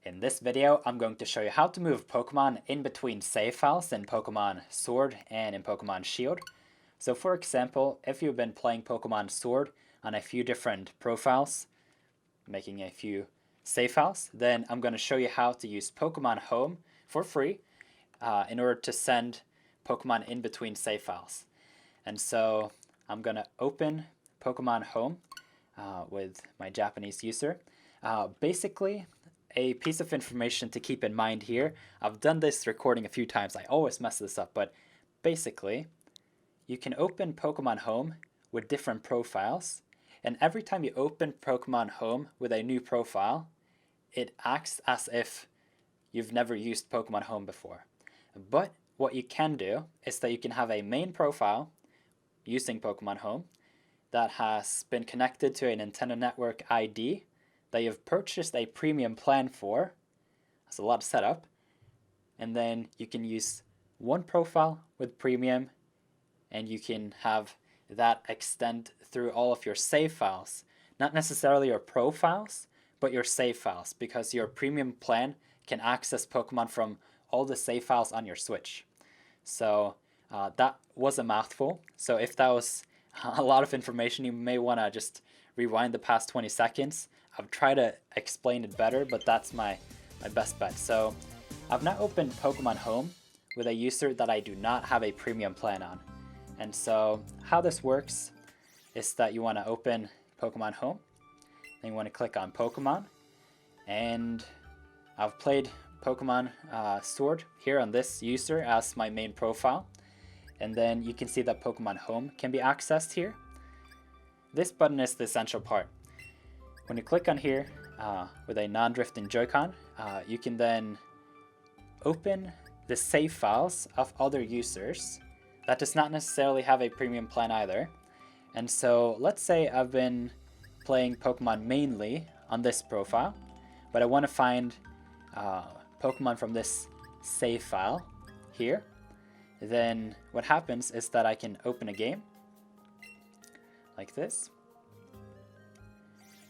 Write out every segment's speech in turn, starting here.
In this video, I'm going to show you how to move Pokemon in between save files in Pokemon Sword and in Pokemon Shield. So for example, if you've been playing Pokemon Sword on a few different profiles, making a few save files, then I'm going to show you how to use Pokemon Home for free in order to send Pokemon in between save files. And so I'm going to open Pokemon Home with my Japanese user. Basically, a piece of information to keep in mind here. I've done this recording a few times. I always mess this up, but basically, you can open Pokemon Home with different profiles, and every time you open Pokemon Home with a new profile, it acts as if you've never used Pokemon Home before. But what you can do is that you can have a main profile using Pokemon Home that has been connected to a Nintendo Network ID that you've purchased a premium plan for. That's a lot of setup. And then you can use one profile with premium, and you can have that extend through all of your save files. Not necessarily your profiles, but your save files, because your premium plan can access Pokemon from all the save files on your Switch. So that was a mouthful. So if that was a lot of information, you may want to just rewind the past 20 seconds. I've tried to explain it better, but that's my best bet. So I've now opened Pokemon Home with a user that I do not have a premium plan on. And so how this works is that you want to open Pokemon Home, then you want to click on Pokemon, and I've played Pokemon Sword here on this user as my main profile. And then you can see that Pokemon Home can be accessed here. This button is the essential part. When you click on here with a non-drifting Joy-Con, you can then open the save files of other users that does not necessarily have a premium plan either. And so let's say I've been playing Pokemon mainly on this profile, but I want to find Pokemon from this save file here. Then what happens is that I can open a game like this.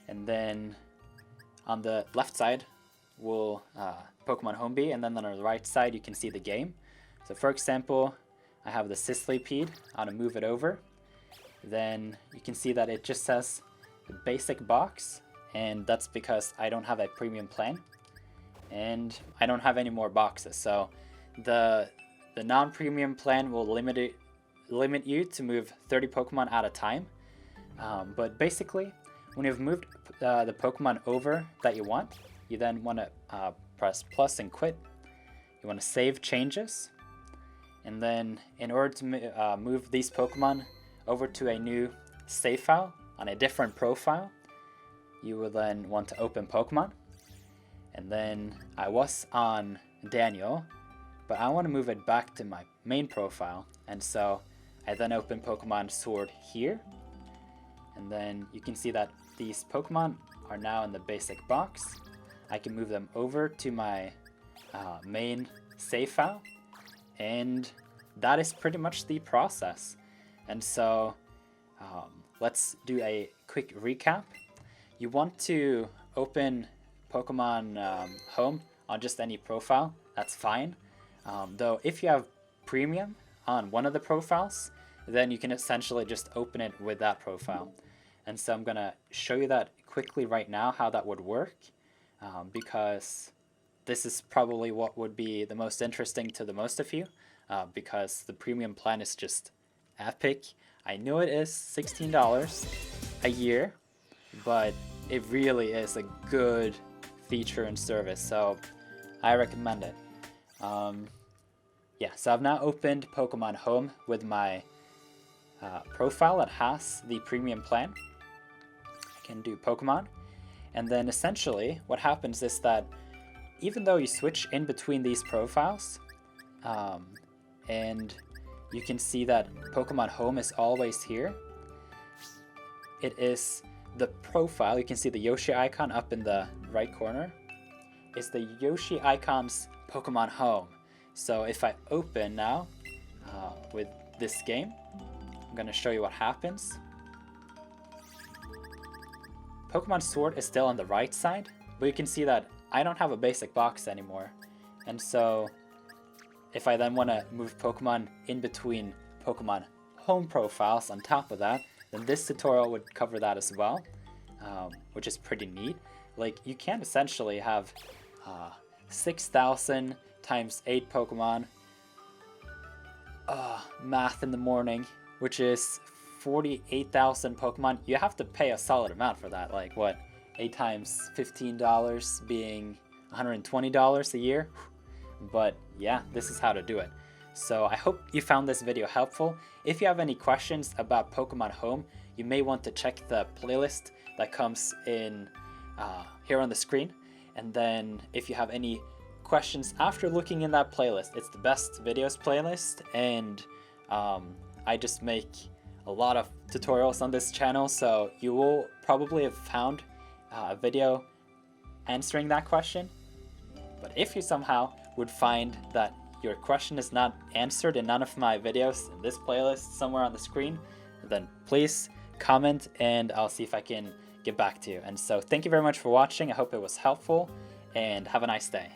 And then on the left side will Pokemon Home be, and then on the right side you can see the game. So for example, I have the Sisleypede. I want to move it over. Then you can see that it just says the basic box, and that's because I don't have a premium plan, and I don't have any more boxes. So the non-premium plan will limit you to move 30 Pokemon at a time. But basically, when you've moved the Pokemon over that you want, you then want to press plus and quit. You want to save changes. And then in order to move these Pokemon over to a new save file on a different profile, you will then want to open Pokemon. And then I was on Daniel, but I want to move it back to my main profile. And so I then open Pokemon Sword here. And then you can see that these Pokemon are now in the basic box. I can move them over to my main save file, and that is pretty much the process. And so let's do a quick recap. You want to open Pokemon Home on just any profile, that's fine. Though if you have premium on one of the profiles, then you can essentially just open it with that profile. And so I'm going to show you that quickly right now, how that would work, because this is probably what would be the most interesting to the most of you, because the premium plan is just epic. I know it is $16 a year, but it really is a good feature and service, so I recommend it. Yeah, so I've now opened Pokemon Home with my profile that has the premium plan. Can do Pokemon, and then essentially what happens is that even though you switch in between these profiles, and you can see that Pokemon Home is always here, it is the profile. You can see the Yoshi icon up in the right corner is the Yoshi icon's Pokemon Home. So if I open now with this game, I'm going to show you what happens. Pokemon Sword is still on the right side, but you can see that I don't have a basic box anymore. And so if I then want to move Pokemon in between Pokemon Home profiles on top of that, then this tutorial would cover that as well, which is pretty neat. Like, you can essentially have 6,000 times 8 Pokemon, math in the morning, which is 48,000 Pokemon. You have to pay a solid amount for that, like what, 8 times $15 being $120 a year. But yeah, this is how to do it. So I hope you found this video helpful. If you have any questions about Pokemon Home, you may want to check the playlist that comes in here on the screen. And then if you have any questions after looking in that playlist, it's the best videos playlist, and I just make a lot of tutorials on this channel, so you will probably have found a video answering that question. But if you somehow would find that your question is not answered in none of my videos in this playlist somewhere on the screen, then please comment and I'll see if I can get back to you. And so thank you very much for watching. I hope it was helpful, and have a nice day.